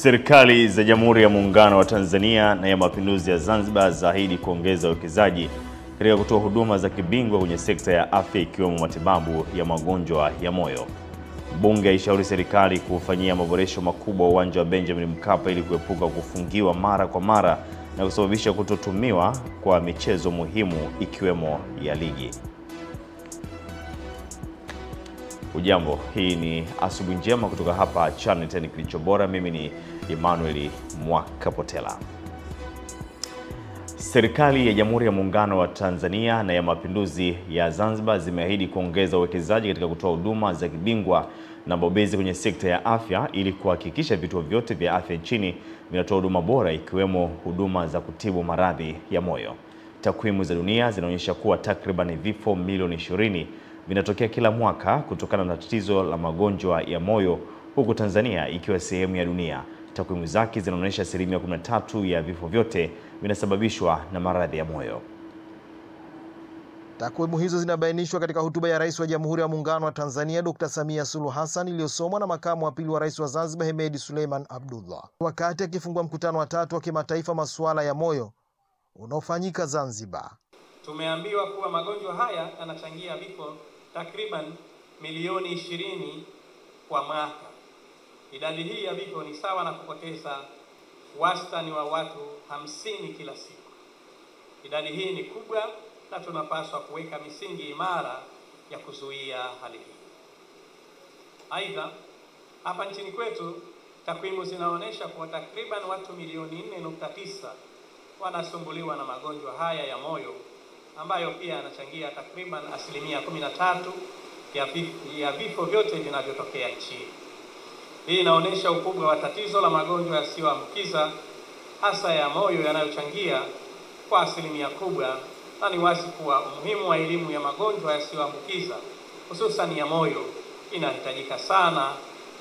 Serikali za Jamhuri ya Muungano wa Tanzania na ya Mapinduzi ya Zanzibar zaahidi kuongeza uwekezaji katika kutoa huduma za kibingwa kwenye sekta ya afya ikiwemo matibabu ya magonjwa ya moyo. Bunge ishauri serikali kufanyia maboresho makubwa uwanja wa Benjamin Mkapa ili kuepuka kufungiwa mara kwa mara na kusababisha kutotumiwa kwa michezo muhimu ikiwemo ya ligi. Ujambo, hii ni Asubuhi Njema kutoka hapa Channel 10 Kilicho Bora. Mimi ni Emmanuel Mwakapotela. Serikali ya Jamhuri ya Muungano wa Tanzania na ya Mapinduzi ya Zanzibar zimeahidi kuongeza uwekezaji katika kutoa huduma za kibingwa na bobezi kwenye sekta ya afya ili kuhakikisha vituo vyote vya afya nchini vinatoa huduma bora ikiwemo huduma za kutibu maradhi ya moyo. Takwimu za dunia zinaonyesha kuwa takriban vifo milioni 20 vinatokea kila mwaka kutokana na tatizo la magonjwa ya moyo, huku Tanzania ikiwa sehemu ya dunia. Takwimu zake zinaonyesha 13% ya vifo vyote vinasababishwa na maradhi ya moyo. Takwimu hizo zinabainishwa katika hotuba ya Rais wa Jamhuri ya Muungano wa Tanzania Dr. Samia Suluhu Hassan iliyosomwa na makamu wa pili wa Rais wa Zanzibar Hemed Suleiman Abdullah wakati akifungua mkutano wa 3 wa kimataifa masuala ya moyo unaofanyika Zanzibar. Tumeambiwa kuwa magonjwa haya yanachangia vifo takriban milioni 20 kwa mwaka. Idadi hii ya vifo ni sawa na kupoteza wastani wa watu 50 kila siku. Idadi hii ni kubwa na tunapaswa kuweka misingi imara ya kuzuia hali hii. Aidha, hapa nchini kwetu takwimu zinaonyesha kuwa takriban watu milioni 4.9 wanasumbuliwa na magonjwa haya ya moyo, ambayo pia yanachangia takriban 13% ya vifo vyote vinavyotokea nchini. Hii inaonyesha ukubwa wa tatizo la magonjwa yasiyoambukiza hasa ya moyo yanayochangia kwa 1% kubwa, na ni wazi kuwa umuhimu wa elimu ya magonjwa yasiyoambukiza hususan ya moyo inahitajika sana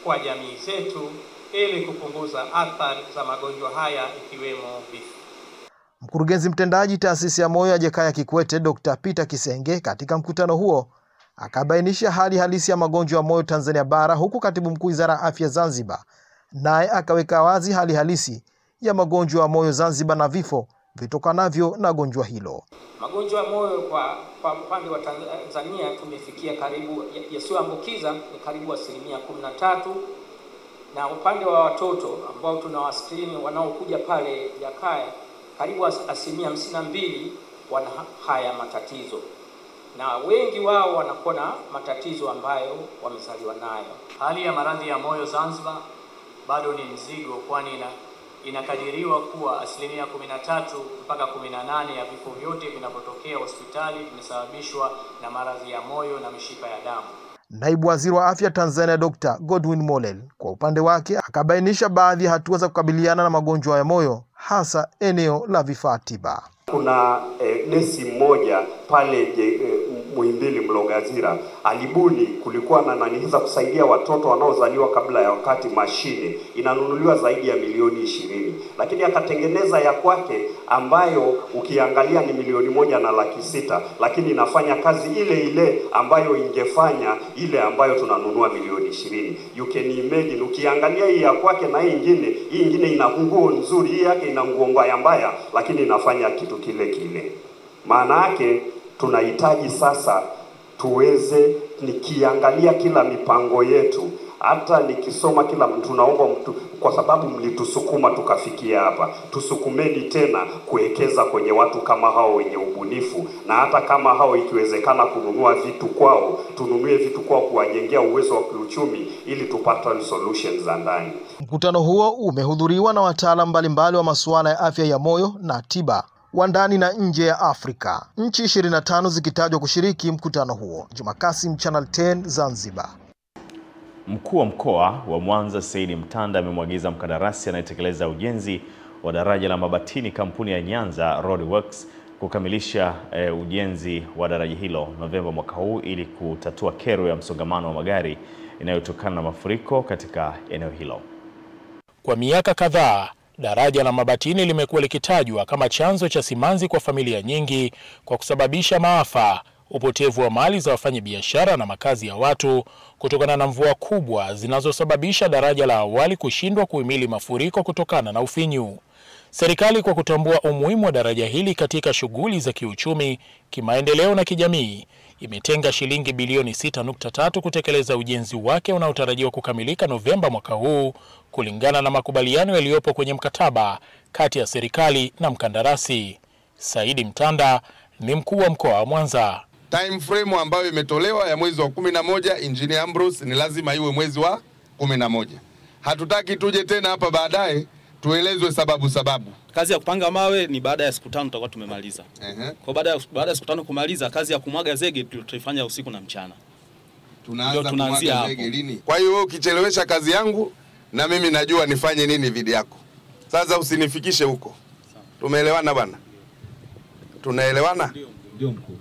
kwa jamii zetu ili kupunguza athari za magonjwa haya ikiwemo vifo. Mkurugenzi mtendaji Taasisi ya Moyo ya Jakaya Kikwete Dr. Peter Kisenge katika mkutano huo akabainisha hali halisi ya magonjwa ya moyo Tanzania bara, huku Katibu Mkuu Wizara ya Afya Zanzibar naye akaweka wazi hali halisi ya magonjwa ya moyo Zanzibar na vifo vitokanavyo na gonjwa hilo. Magonjwa ya moyo kwa upande wa Tanzania tumefikia karibu yasiyoambukiza ni karibu 13%, na upande wa watoto ambao tunawascreen wanaokuja pale Jakaya karibu 52% wana haya matatizo, na wengi wao wanakuwa na matatizo ambayo wamezaliwa nayo. Hali ya maradhi ya moyo Zanzibar bado ni mzigo, kwani inakadiriwa kuwa 13% mpaka 18% ya vifo vyote vinapotokea hospitali vimesababishwa na maradhi ya moyo na mishipa ya damu. Naibu Waziri wa Afya Tanzania Dr. Godwin Mollel kwa upande wake akabainisha baadhi ya hatua za kukabiliana na magonjwa ya moyo hasa eneo la vifaa tiba. Kuna nesi mmoja pale Muhimbili Mlongazira alibuni, kulikuwa na naniza kusaidia watoto wanaozaliwa kabla ya wakati, mashine inanunuliwa zaidi ya milioni 20, lakini akatengeneza ya kwake ambayo ukiangalia ni milioni 1.6, lakini inafanya kazi ile ile ambayo ingefanya ile ambayo tunanunua milioni 20. You can imagine, ukiangalia hii ya kwake na hii ingine ina nguo nzuri, hii yake ina nguo mbaya, lakini inafanya kitu kile kile. Maana yake tunahitaji sasa tuweze, nikiangalia kila mipango yetu, hata nikisoma kila mtu, naomba mtu, kwa sababu mlitusukuma tukafikia hapa, tusukumeni tena kuwekeza kwenye watu kama hao wenye ubunifu, na hata kama hao ikiwezekana kununua vitu kwao, tununue vitu kwao kuwajengea uwezo wa kiuchumi ili tupate solutions za ndani. Mkutano huo umehudhuriwa na wataalamu mbalimbali wa masuala ya afya ya moyo na tiba wa ndani na nje ya Afrika, nchi 25 zikitajwa kushiriki mkutano huo. Juma Kasim, Channel 10 Zanzibar. Mkuu wa mkoa wa Mwanza Said Mtanda amemwagiza mkandarasi anayetekeleza ujenzi wa daraja la Mabatini kampuni ya Nyanza Road Works kukamilisha ujenzi wa daraja hilo Novemba mwaka huu ili kutatua kero ya msongamano wa magari inayotokana na mafuriko katika eneo hilo. Kwa miaka kadhaa, daraja la Mabatini limekuwa likitajwa kama chanzo cha simanzi kwa familia nyingi kwa kusababisha maafa, upotevu wa mali za wafanyabiashara na makazi ya watu kutokana na mvua kubwa zinazosababisha daraja la awali kushindwa kuhimili mafuriko kutokana na ufinyu. Serikali kwa kutambua umuhimu wa daraja hili katika shughuli za kiuchumi, kimaendeleo na kijamii, imetenga shilingi bilioni 6.3 kutekeleza ujenzi wake unaotarajiwa kukamilika Novemba mwaka huu kulingana na makubaliano yaliyopo kwenye mkataba kati ya serikali na mkandarasi. Saidi Mtanda ni mkuu wa mkoa wa Mwanza. Time frame ambayo imetolewa ya mwezi wa 11, Engineer Ambrose, ni lazima iwe mwezi wa 11. Hatutaki tuje tena hapa baadaye tuelezwe sababu. Kazi ya kupanga mawe ni baada ya siku 5 tutakuwa tumemaliza. Kwa baada ya siku 5 kumaliza, kazi ya kumwaga zege tutaifanya usiku na mchana. Tunaanzia zege lini? Kwa hiyo wewe ukichelewesha kazi yangu, na mimi najua nifanye nini dhidi yako. Sasa usinifikishe huko. Tumeelewana bwana? Tunaelewana?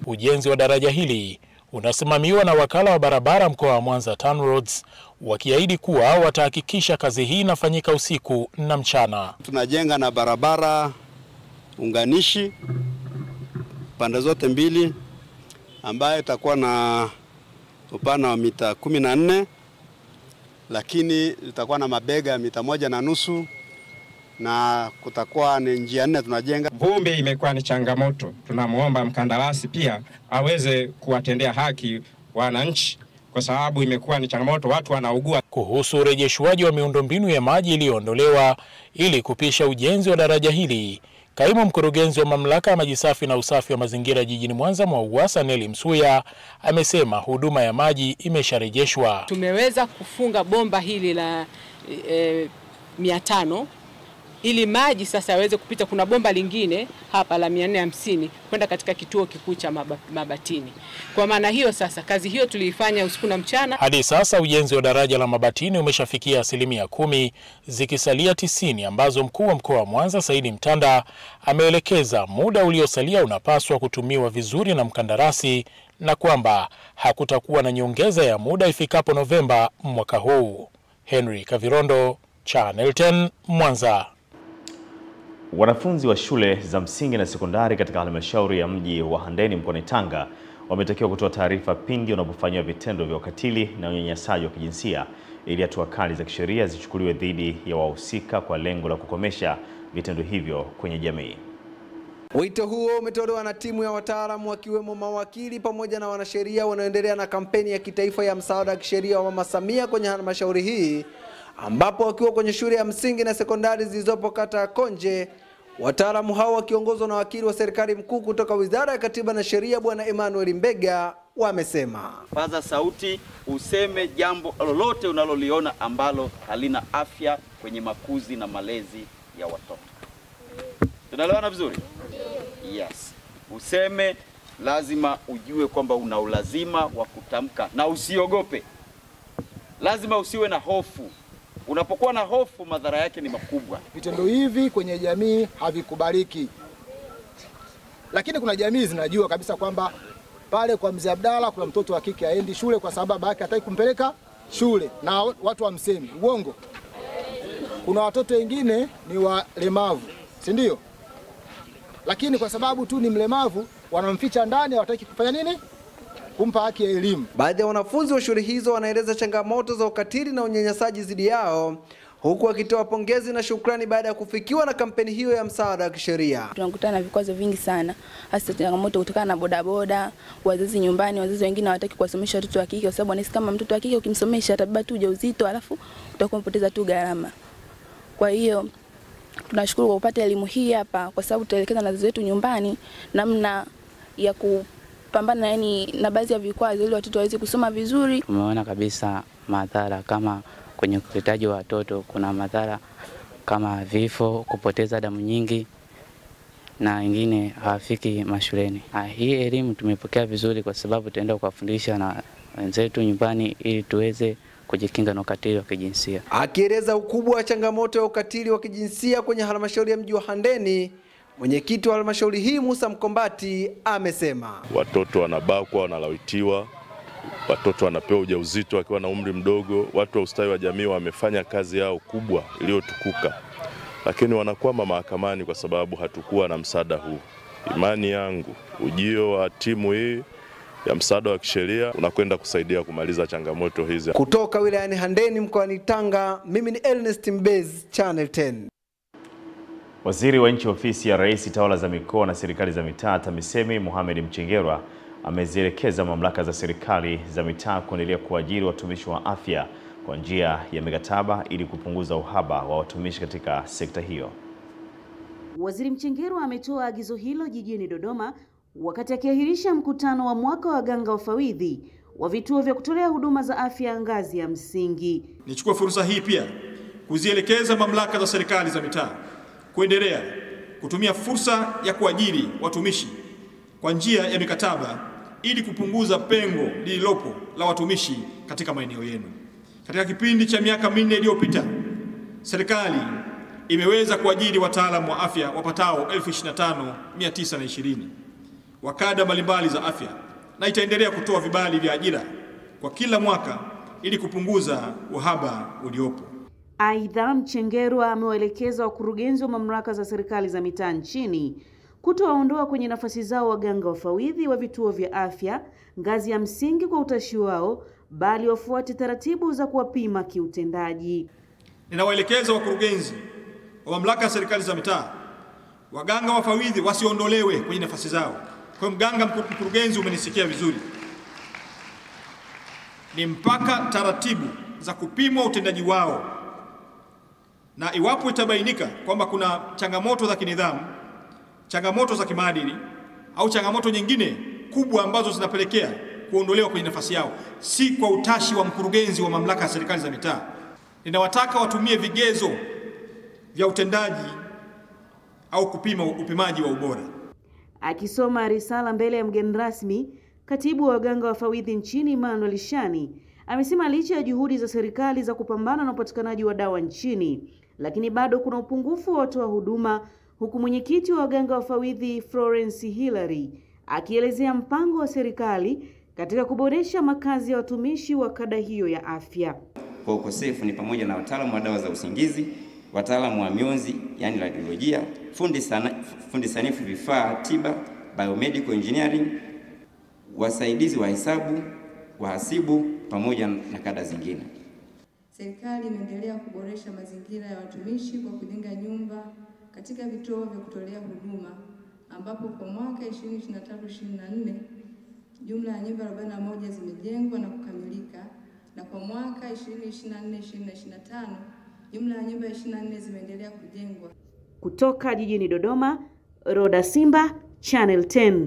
Ujenzi wa daraja hili unasimamiwa na wakala wa barabara mkoa wa Mwanza TANROADS, wakiahidi kuwa watahakikisha kazi hii inafanyika usiku na mchana. Tunajenga na barabara unganishi pande zote mbili ambayo itakuwa na upana wa mita 14, lakini itakuwa na mabega ya mita 1.5 na kutakuwa ni njia 4 tunajenga. Vumbi imekuwa ni changamoto. Tunamuomba mkandarasi pia aweze kuwatendea haki wananchi kwa sababu imekuwa ni changamoto, watu wanaugua. Kuhusu urejeshwaji wa miundombinu ya maji iliyoondolewa ili kupisha ujenzi wa daraja hili, kaimu mkurugenzi wa mamlaka ya maji safi na usafi wa mazingira jijini Mwanza MWAUWASA Nelly Msuya amesema huduma ya maji imesharejeshwa. Tumeweza kufunga bomba hili la 500 ili maji sasa yaweze kupita. Kuna bomba lingine hapa la 450 kwenda katika kituo kikuu cha Mabatini. Kwa maana hiyo sasa kazi hiyo tuliifanya usiku na mchana. Hadi sasa ujenzi wa daraja la Mabatini umeshafikia 10%, zikisalia 90 ambazo mkuu wa mkoa wa Mwanza Saidi Mtanda ameelekeza muda uliosalia unapaswa kutumiwa vizuri na mkandarasi na kwamba hakutakuwa na nyongeza ya muda ifikapo Novemba mwaka huu. Henry Kavirondo, Channel 10, Mwanza. Wanafunzi wa shule za msingi na sekondari katika halmashauri ya mji wa Handeni mkoani Tanga wametakiwa kutoa taarifa pindi wanapofanywa vitendo vya ukatili na unyanyasaji wa kijinsia ili hatua kali za kisheria zichukuliwe dhidi ya wahusika kwa lengo la kukomesha vitendo hivyo kwenye jamii. Wito huo umetolewa na timu ya wataalamu wakiwemo mawakili pamoja na wanasheria wanaoendelea na kampeni ya kitaifa ya msaada wa kisheria wa Mama Samia kwenye halmashauri hii, ambapo wakiwa kwenye shule ya msingi na sekondari zilizopo kata ya Konje, wataalamu hao wakiongozwa na wakili wa serikali mkuu kutoka Wizara ya Katiba na Sheria Bwana Emmanuel Mbega wamesema, paza sauti, useme jambo lolote unaloliona ambalo halina afya kwenye makuzi na malezi ya watoto. Tunaelewana vizuri? Yes. Useme, lazima ujue kwamba una ulazima wa kutamka na usiogope. Lazima usiwe na hofu. Unapokuwa na hofu, madhara yake ni makubwa. Vitendo hivi kwenye jamii havikubaliki. Lakini kuna jamii zinajua kabisa kwamba pale kwa mzee Abdalla kuna mtoto wa kike aendi shule kwa sababu baba yake hataki kumpeleka shule na watu wamsemi. Uongo. Kuna watoto wengine ni walemavu, si ndio? Lakini kwa sababu tu ni mlemavu wanamficha ndani, hawataki kufanya nini? Kumpa haki ya elimu. Baadhi ya wanafunzi wa shule hizo wanaeleza changamoto za ukatili na unyanyasaji dhidi yao, huku wakitoa pongezi na shukrani baada ya kufikiwa na kampeni hiyo ya msaada wa kisheria. Tunakutana na vikwazo vingi sana, hasa changamoto kutokana na bodaboda, wazazi nyumbani, wazazi wengine hawataki kuwasomesha watoto wa kike kwa sababu wanahisi kama mtoto wa kike ukimsomesha atabeba tu ujauzito alafu utakuwa mpoteza tu gharama. Kwa hiyo tunashukuru kwa kupata elimu hii hapa kwa sababu tutaelekeza na wazazi wetu nyumbani namna ya kupambana na baadhi ya vikwazo ili watoto waweze kusoma vizuri. Tumeona kabisa madhara kama kwenye ukeketaji wa watoto, kuna madhara kama vifo, kupoteza damu nyingi na wengine hawafiki mashuleni. Hii elimu tumepokea vizuri kwa sababu tutaenda kuwafundisha na wenzetu nyumbani ili tuweze kujikinga na ukatili wa kijinsia. Akieleza ukubwa wa changamoto ya ukatili wa kijinsia kwenye halmashauri ya mji wa Handeni, mwenyekiti wa halmashauri hii Musa Mkombati amesema watoto wanabakwa, wanalawitiwa, watoto wanapewa ujauzito wakiwa na umri mdogo. Watu wa ustawi wa jamii wamefanya kazi yao kubwa iliyotukuka, lakini wanakwama mahakamani kwa sababu hatukuwa na msaada huu. Imani yangu ujio wa timu hii ya msaada wa kisheria unakwenda kusaidia kumaliza changamoto hizi. Kutoka wilayani Handeni mkoani Tanga, mimi ni Ernest Mbez, Channel 10. Waziri wa Nchi Ofisi ya Rais, Tawala za Mikoa na Serikali za Mitaa, TAMISEMI, Mohamed Mchengerwa amezielekeza mamlaka za serikali za mitaa kuendelea kuajiri watumishi wa afya kwa njia ya mikataba ili kupunguza uhaba wa watumishi katika sekta hiyo. Waziri Mchengerwa ametoa agizo hilo jijini Dodoma wakati akiahirisha mkutano wa mwaka wa waganga wafawidhi wa vituo vya kutolea huduma za afya ngazi ya msingi. Nichukue fursa hii pia kuzielekeza mamlaka za serikali za mitaa kuendelea kutumia fursa ya kuajiri watumishi kwa njia ya mikataba ili kupunguza pengo lililopo la watumishi katika maeneo yenu. Katika kipindi cha miaka 4 iliyopita, serikali imeweza kuajiri wataalamu wa afya wapatao 25,920 wa kada mbalimbali za afya na itaendelea kutoa vibali vya ajira kwa kila mwaka ili kupunguza uhaba uliopo. Aidha, Mchengerwa amewaelekeza wakurugenzi wa mamlaka za serikali za mitaa nchini kutowaondoa kwenye nafasi zao waganga wafawidhi wa vituo vya afya ngazi ya msingi kwa utashi wao, bali wafuate taratibu za kuwapima kiutendaji. Ninawaelekeza wakurugenzi wa mamlaka ya serikali za mitaa, waganga wafawidhi wasiondolewe kwenye nafasi zao. Kwa mganga mkurugenzi, umenisikia vizuri. Ni mpaka taratibu za kupimwa utendaji wao, na iwapo itabainika kwamba kuna changamoto za kinidhamu, changamoto za kimaadili au changamoto nyingine kubwa ambazo zinapelekea kuondolewa kwenye nafasi yao, si kwa utashi wa mkurugenzi wa mamlaka ya serikali za mitaa, ninawataka watumie vigezo vya utendaji au kupima upimaji wa ubora. Akisoma risala mbele ya mgeni rasmi, katibu wa waganga wafawidhi nchini Emmanuel Shani amesema licha ya juhudi za serikali za kupambana na upatikanaji wa dawa nchini, lakini bado kuna upungufu wa watoa huduma, huku mwenyekiti wa waganga wafawidhi Florence Hillary akielezea mpango wa serikali katika kuboresha makazi ya watumishi wa kada hiyo ya afya. Kwa ukosefu ni pamoja na wataalamu wa dawa za usingizi, wataalamu wa mionzi yani radiolojia, fundi sanifu vifaa tiba, biomedical engineering, wasaidizi wa hesabu, wahasibu pamoja na kada zingine. Serikali imeendelea kuboresha mazingira ya watumishi kwa kujenga nyumba katika vituo vya kutolea huduma, ambapo kwa mwaka 2023-2024 jumla ya nyumba 41 zimejengwa na kukamilika, na kwa mwaka 2024-2025 jumla ya nyumba 24 zimeendelea kujengwa. Kutoka jijini Dodoma, Roda Simba, Channel 10.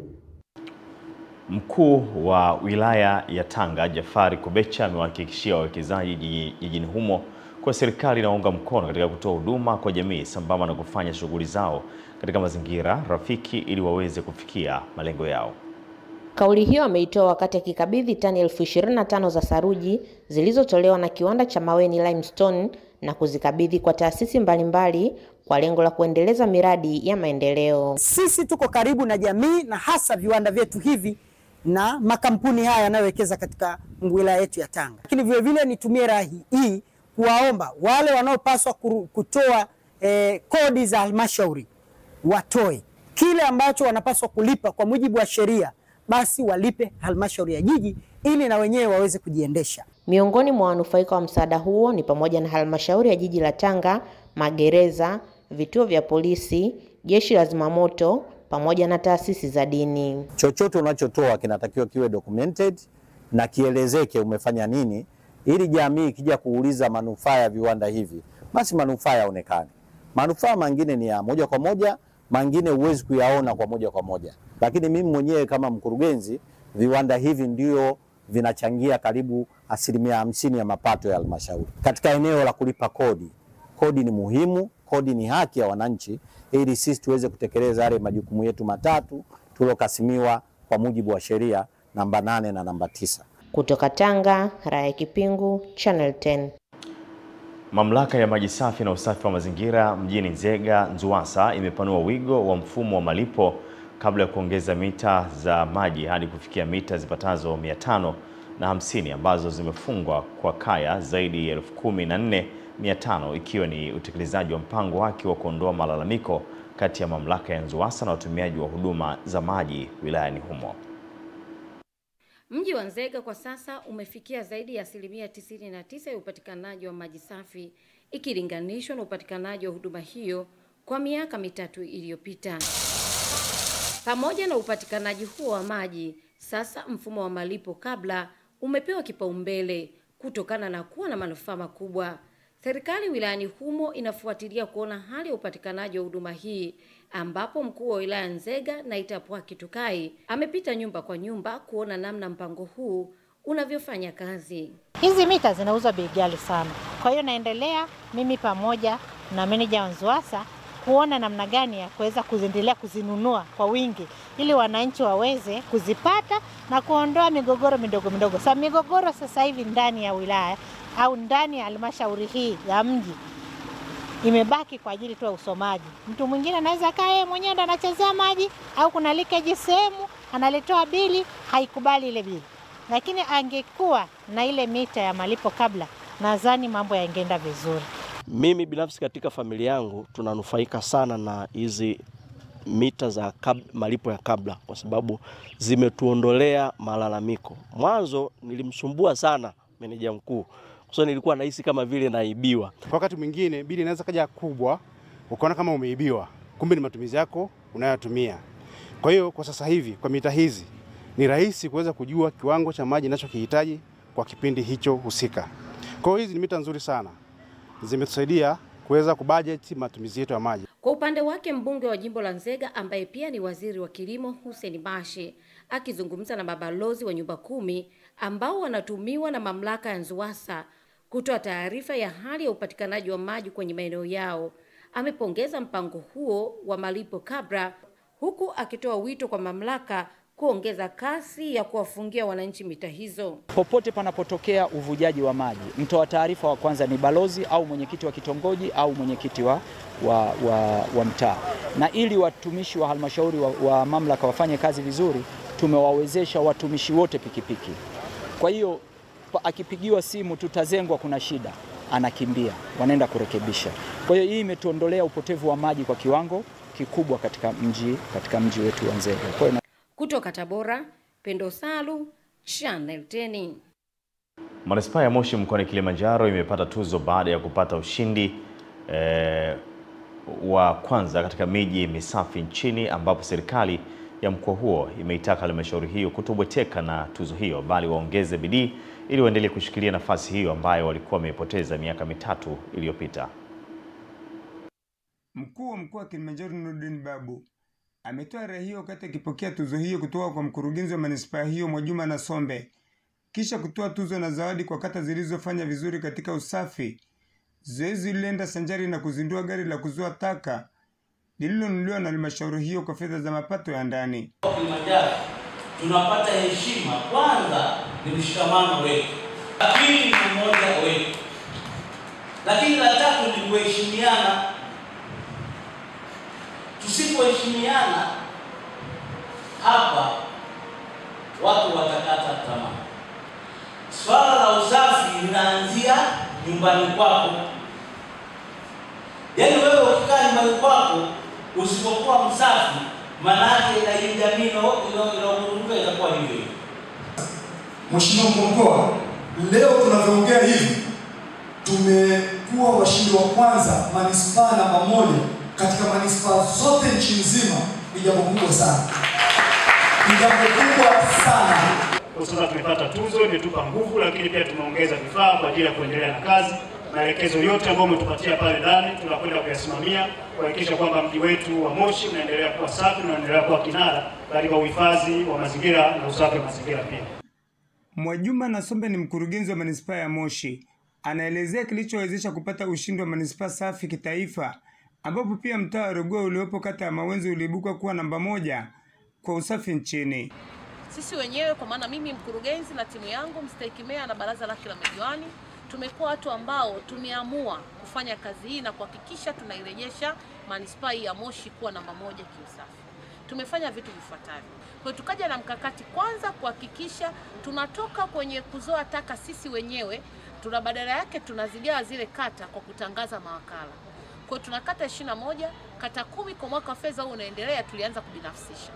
Mkuu wa wilaya ya Tanga, Jafari Kubecha, amewahakikishia wawekezaji jijini humo kwa serikali inaunga mkono katika kutoa huduma kwa jamii sambamba na kufanya shughuli zao katika mazingira rafiki ili waweze kufikia malengo yao. Kauli hiyo ameitoa wakati akikabidhi tani 25,000 za saruji zilizotolewa na kiwanda cha Maweni Limestone na kuzikabidhi kwa taasisi mbalimbali kwa lengo la kuendeleza miradi ya maendeleo. Sisi tuko karibu na jamii na hasa viwanda vyetu hivi na makampuni haya yanayowekeza katika wilaya yetu ya Tanga. Lakini vile vile nitumie rai hii kuwaomba wale wanaopaswa kutoa kodi za halmashauri watoe kile ambacho wanapaswa kulipa kwa mujibu wa sheria, basi walipe halmashauri ya jiji ili na wenyewe waweze kujiendesha. Miongoni mwa wanufaika wa msaada huo ni pamoja na halmashauri ya jiji la Tanga, magereza, vituo vya polisi, jeshi la zimamoto pamoja na taasisi za dini. Chochote unachotoa kinatakiwa kiwe documented na kielezeke umefanya nini, ili jamii ikija kuuliza manufaa ya viwanda hivi, basi manufaa yaonekane. Manufaa mengine ni ya moja kwa moja, mengine huwezi kuyaona kwa moja kwa moja. Lakini mimi mwenyewe kama mkurugenzi, viwanda hivi ndio vinachangia karibu 50% ya mapato ya halmashauri. Katika eneo la kulipa kodi, kodi ni muhimu, kodi ni haki ya wananchi, ili sisi tuweze kutekeleza yale majukumu yetu matatu tulokasimiwa kwa mujibu wa sheria namba 8 na namba 9. Kutoka Tanga, Raya Kipingu, Channel 10. Mamlaka ya maji safi na usafi wa mazingira mjini Nzega, Nzuwasa imepanua wigo wa mfumo wa malipo kabla ya kuongeza mita za maji hadi kufikia mita zipatazo 550 ambazo zimefungwa kwa kaya zaidi ya 14,500, ikiwa ni utekelezaji wa mpango wake wa kuondoa malalamiko kati ya mamlaka ya Nzuwasa na watumiaji wa huduma za maji wilayani humo. Mji wa Nzega kwa sasa umefikia zaidi ya 99% ya upatikanaji wa maji safi ikilinganishwa na upatikanaji wa huduma hiyo kwa miaka mitatu iliyopita. Pamoja na upatikanaji huo wa maji, sasa mfumo wa malipo kabla umepewa kipaumbele kutokana na kuwa na manufaa makubwa. Serikali wilayani humo inafuatilia kuona hali ya upatikanaji wa huduma hii, ambapo mkuu wa wilaya Nzega Naitapwa Kitukai amepita nyumba kwa nyumba kuona namna mpango huu unavyofanya kazi. Hizi mita zinauzwa bei ghali sana. Kwa hiyo naendelea mimi pamoja na meneja wa Nzuwasa kuona namna gani ya kuweza kuendelea kuzinunua kwa wingi ili wananchi waweze kuzipata na kuondoa migogoro midogo midogo. Sasa migogoro sasa hivi ndani ya wilaya au ndani ya halmashauri hii ya mji imebaki kwa ajili tu ya usomaji. Mtu mwingine anaweza kaa yeye mwenyewe ndo anachezea maji au kuna leakage sehemu analetoa bili haikubali ile bili. Lakini angekuwa na ile mita ya malipo kabla, nadhani mambo yangeenda vizuri. Mimi binafsi katika familia yangu tunanufaika sana na hizi mita za malipo ya kabla kwa sababu zimetuondolea malalamiko. Mwanzo nilimsumbua sana meneja mkuu. Kwa sababu nilikuwa nahisi kama vile naibiwa. Kwa wakati mwingine bili inaweza kaja kubwa, ukaona kama umeibiwa, kumbe ni matumizi yako unayotumia. Kwa hiyo kwa sasa hivi kwa mita hizi ni rahisi kuweza kujua kiwango cha maji ninachokihitaji kwa kipindi hicho husika. Kwa hiyo hizi ni mita nzuri sana. Zimetusaidia kuweza kubudget matumizi yetu ya maji. Kwa upande wake mbunge wa jimbo la Nzega ambaye pia ni waziri wa kilimo Hussein Bashe akizungumza na mabalozi wa nyumba 10 ambao wanatumiwa na mamlaka ya Nzuwasa kutoa taarifa ya hali ya upatikanaji wa maji kwenye maeneo yao, amepongeza mpango huo wa malipo kabla, huku akitoa wito kwa mamlaka kuongeza kasi ya kuwafungia wananchi mita hizo. Popote panapotokea uvujaji wa maji, mtoa taarifa wa kwanza ni balozi au mwenyekiti wa kitongoji au mwenyekiti wa mtaa. Na ili watumishi wa halmashauri wa mamlaka wafanye kazi vizuri, tumewawezesha watumishi wote pikipiki. Kwa hiyo akipigiwa simu tutazengwa kuna shida, anakimbia, wanaenda kurekebisha. Kwa hiyo hii imetuondolea upotevu wa maji kwa kiwango kikubwa katika mji wetu wa Nzega. Kutoka Tabora, Pendo Salu, Channel 10. Manispaa ya Moshi mkoani Kilimanjaro imepata tuzo baada ya kupata ushindi wa kwanza katika miji misafi nchini, ambapo serikali ya mkoa huo imeitaka halmashauri hiyo kutobweteka na tuzo hiyo, bali waongeze bidii ili waendelee kushikilia nafasi hiyo ambayo walikuwa wameipoteza miaka mitatu iliyopita. Mkuu wa mkoa wa Kilimanjaro Nurdin Babu ametoa rai hiyo wakati akipokea tuzo hiyo kutoka kwa mkurugenzi wa manispaa hiyo Mwajuma Nasombe, kisha kutoa tuzo na zawadi kwa kata zilizofanya vizuri katika usafi. Zoezi lilienda sanjari na kuzindua gari la kuzoa taka lililonunuliwa na halmashauri hiyo kwa fedha za mapato ya ndani. Kilimanjaro tunapata heshima, kwanza ni mshikamano wetu, pili ni umoja wetu, lakini la tatu ni kuheshimiana. Tusipoheshimiana hapa watu watakata tamaa. Swala la usafi linaanzia nyumbani kwako. Yaani wewe ukikaa nyumbani kwako usipokuwa msafi, manake na hii jamii inayokuunga itakuwa hivyo. Mheshimiwa mkuu wa mkoa, leo tunavyoongea hivi tumekuwa washindi wa kwanza manispaa namba 1 katika manispaa zote nchi nzima. Ni jambo kubwa sana, ni jambo kubwa sana. Kwa sasa tumepata tuzo, imetupa nguvu, lakini pia tumeongeza vifaa kwa ajili ya kuendelea na kazi. Maelekezo yote ambayo umetupatia pale ndani tunakwenda kuyasimamia kuhakikisha kwamba mji wetu wa Moshi unaendelea kuwa safi na unaendelea kuwa kinara katika uhifadhi wa mazingira na usafi wa mazingira pia. Mwajuma Nasombe ni mkurugenzi wa manispaa ya Moshi. Anaelezea kilichowezesha kupata ushindi wa manispaa safi kitaifa, ambapo pia mtaa wa Rogwa uliopo kata ya Mawenzi uliibuka kuwa namba 1 kwa usafi nchini. Sisi wenyewe kwa maana mimi mkurugenzi na timu yangu mstahiki meya na baraza lake la madiwani tumekuwa watu ambao tumeamua kufanya kazi hii na kuhakikisha tunairejesha manispaa ya Moshi kuwa namba 1 kiusafi. Tumefanya vitu vifuatavyo. Kwa tukaja na mkakati kwanza kuhakikisha tunatoka kwenye kuzoa taka sisi wenyewe, tuna badala yake tunazigawa zile kata kwa kutangaza mawakala. Kwa tuna kata 21, kata 10 kwa mwaka wa fedha huu unaendelea tulianza kubinafsisha.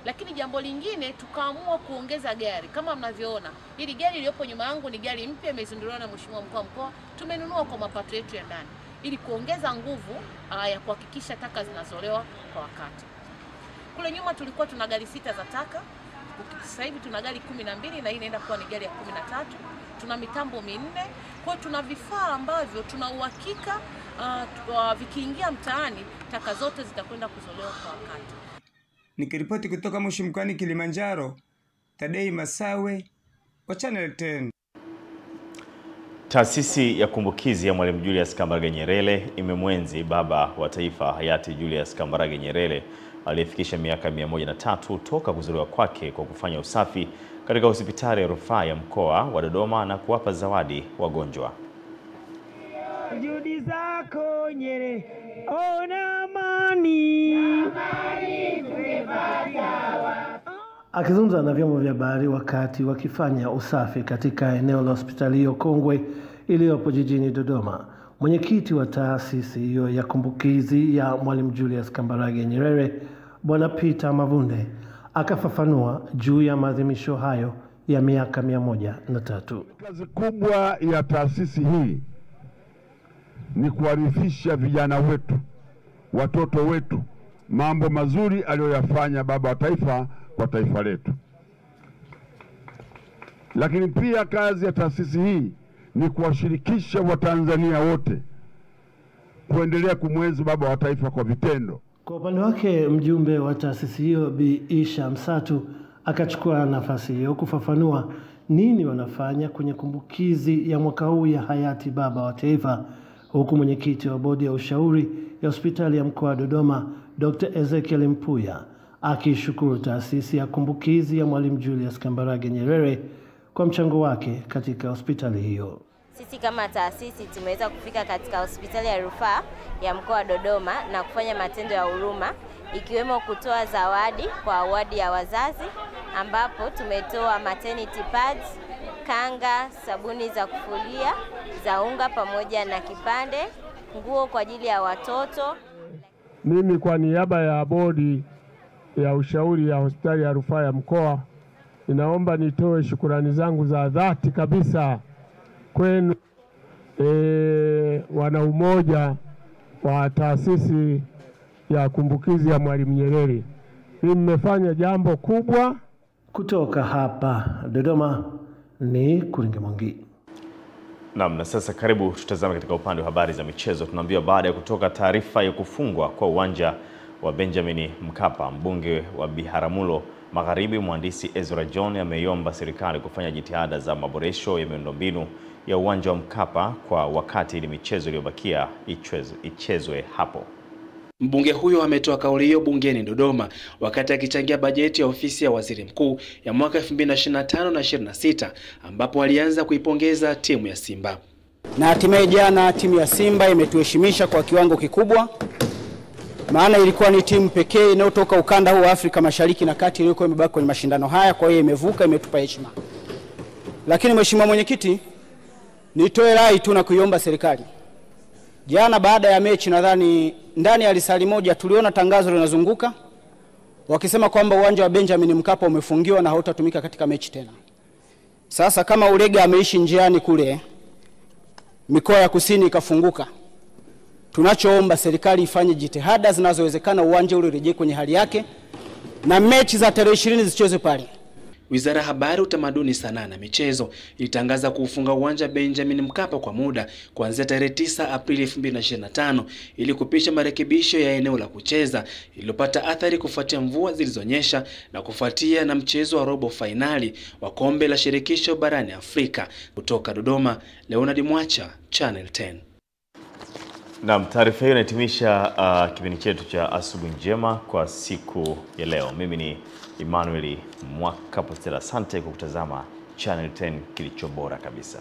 Lakini jambo lingine tukaamua kuongeza gari. Kama mnavyoona, hili gari iliyopo nyuma yangu ni gari mpya, imezinduliwa na Mheshimiwa Mkuu wa Mkoa. Tumenunua kwa mapato yetu ya ndani ili kuongeza nguvu ya kuhakikisha taka zinazolewa kwa wakati. Kule nyuma tulikuwa tuna gari 6 za taka. Sasa hivi tuna gari 12 na hii inaenda kuwa ni gari ya 13. Tuna mitambo 4. Kwa hiyo tuna vifaa ambavyo tuna uhakika vikiingia mtaani taka zote zitakwenda kuzolewa kwa wakati. Nikiripoti kutoka Moshi mkoani Kilimanjaro, Tadei Masawe wa Channel 10. Taasisi ya kumbukizi ya Mwalimu Julius Kambarage Nyerere imemwenzi baba wa taifa hayati Julius Kambarage Nyerere aliyefikisha miaka 103 toka kuzaliwa kwake kwa kufanya usafi katika hospitali ya rufaa ya mkoa wa Dodoma na kuwapa zawadi wagonjwa. Juhudi zako Nyerere, ona amani. Akizungumza na vyombo vya habari wakati wakifanya usafi katika eneo la hospitali hiyo kongwe iliyopo jijini Dodoma, mwenyekiti wa taasisi hiyo ya kumbukizi ya Mwalimu Julius Kambarage Nyerere, Bwana Peter Mavunde, akafafanua juu ya maadhimisho hayo ya miaka 103. Kazi kubwa ya taasisi hii ni kuwarithisha vijana wetu, watoto wetu, mambo mazuri aliyoyafanya baba wa taifa kwa taifa letu. Lakini pia kazi ya taasisi hii ni kuwashirikisha Watanzania wote kuendelea kumwenzi baba wa taifa kwa vitendo. Kwa upande wake, mjumbe wa taasisi hiyo Bi Isha Msatu akachukua nafasi hiyo kufafanua nini wanafanya kwenye kumbukizi ya mwaka huu ya hayati baba wa taifa, huku mwenyekiti wa bodi ya ushauri ya hospitali ya mkoa wa Dodoma Dr. Ezekiel Mpuya akishukuru taasisi ya kumbukizi ya Mwalimu Julius Kambarage Nyerere kwa mchango wake katika hospitali hiyo. Sisi kama taasisi tumeweza kufika katika hospitali ya rufaa ya mkoa wa Dodoma na kufanya matendo ya huruma, ikiwemo kutoa zawadi kwa wadi ya wazazi, ambapo tumetoa maternity pads, kanga, sabuni za kufulia, za unga pamoja na kipande, nguo kwa ajili ya watoto. Mimi kwa niaba ya bodi ya ushauri ya hospitali ya rufaa ya mkoa, ninaomba nitoe shukurani zangu za dhati kabisa kwenu wana umoja wa taasisi ya kumbukizi ya Mwalimu Nyerere. Hii mmefanya jambo kubwa. Kutoka hapa Dodoma ni Kuringe Mwangi. Naam, na sasa karibu tutazame katika upande wa habari za michezo. Tunaambiwa baada ya kutoka taarifa ya kufungwa kwa uwanja wa Benjamin Mkapa, mbunge wa Biharamulo Magharibi mhandisi Ezra John ameiomba serikali kufanya jitihada za maboresho ya miundombinu ya uwanja wa Mkapa kwa wakati ili michezo iliyobakia ichezwe hapo. Mbunge huyo ametoa kauli hiyo bungeni Dodoma wakati akichangia bajeti ya ofisi ya waziri mkuu ya mwaka 2025 na 26, ambapo alianza kuipongeza timu ya Simba. Na hatimaye jana timu ya Simba imetuheshimisha kwa kiwango kikubwa, maana ilikuwa ni timu pekee inayotoka ukanda huu wa Afrika Mashariki na Kati iliyokuwa imebaki kwenye mashindano haya, kwa hiyo imevuka, imetupa heshima. Lakini Mheshimiwa Mwenyekiti, nitoe rai tu na kuiomba serikali. Jana baada ya mechi, nadhani ndani ya lisali moja tuliona tangazo linazunguka wakisema kwamba uwanja wa Benjamin Mkapa umefungiwa na hautatumika katika mechi tena. Sasa kama Ulega ameishi njiani kule, mikoa ya kusini ikafunguka, tunachoomba serikali ifanye jitihada zinazowezekana uwanja ule urejee kwenye hali yake na mechi za tarehe 20 zichezwe pale. Wizara ya Habari, Utamaduni, Sanaa na Michezo ilitangaza kuufunga uwanja Benjamin Mkapa kwa muda kuanzia tarehe 9 Aprili 2025 ili kupisha marekebisho ya eneo la kucheza iliyopata athari kufuatia mvua zilizonyesha na kufuatia na mchezo wa robo finali wa kombe la shirikisho barani Afrika. Kutoka Dodoma, Leonard Mwacha, Channel 10. Naam, taarifa hiyo inahitimisha kipindi chetu cha Asubuhi Njema kwa siku ya leo. Mimi ni Emmanuel Mwakapostela. Asante kwa kutazama Channel 10, kilicho bora kabisa.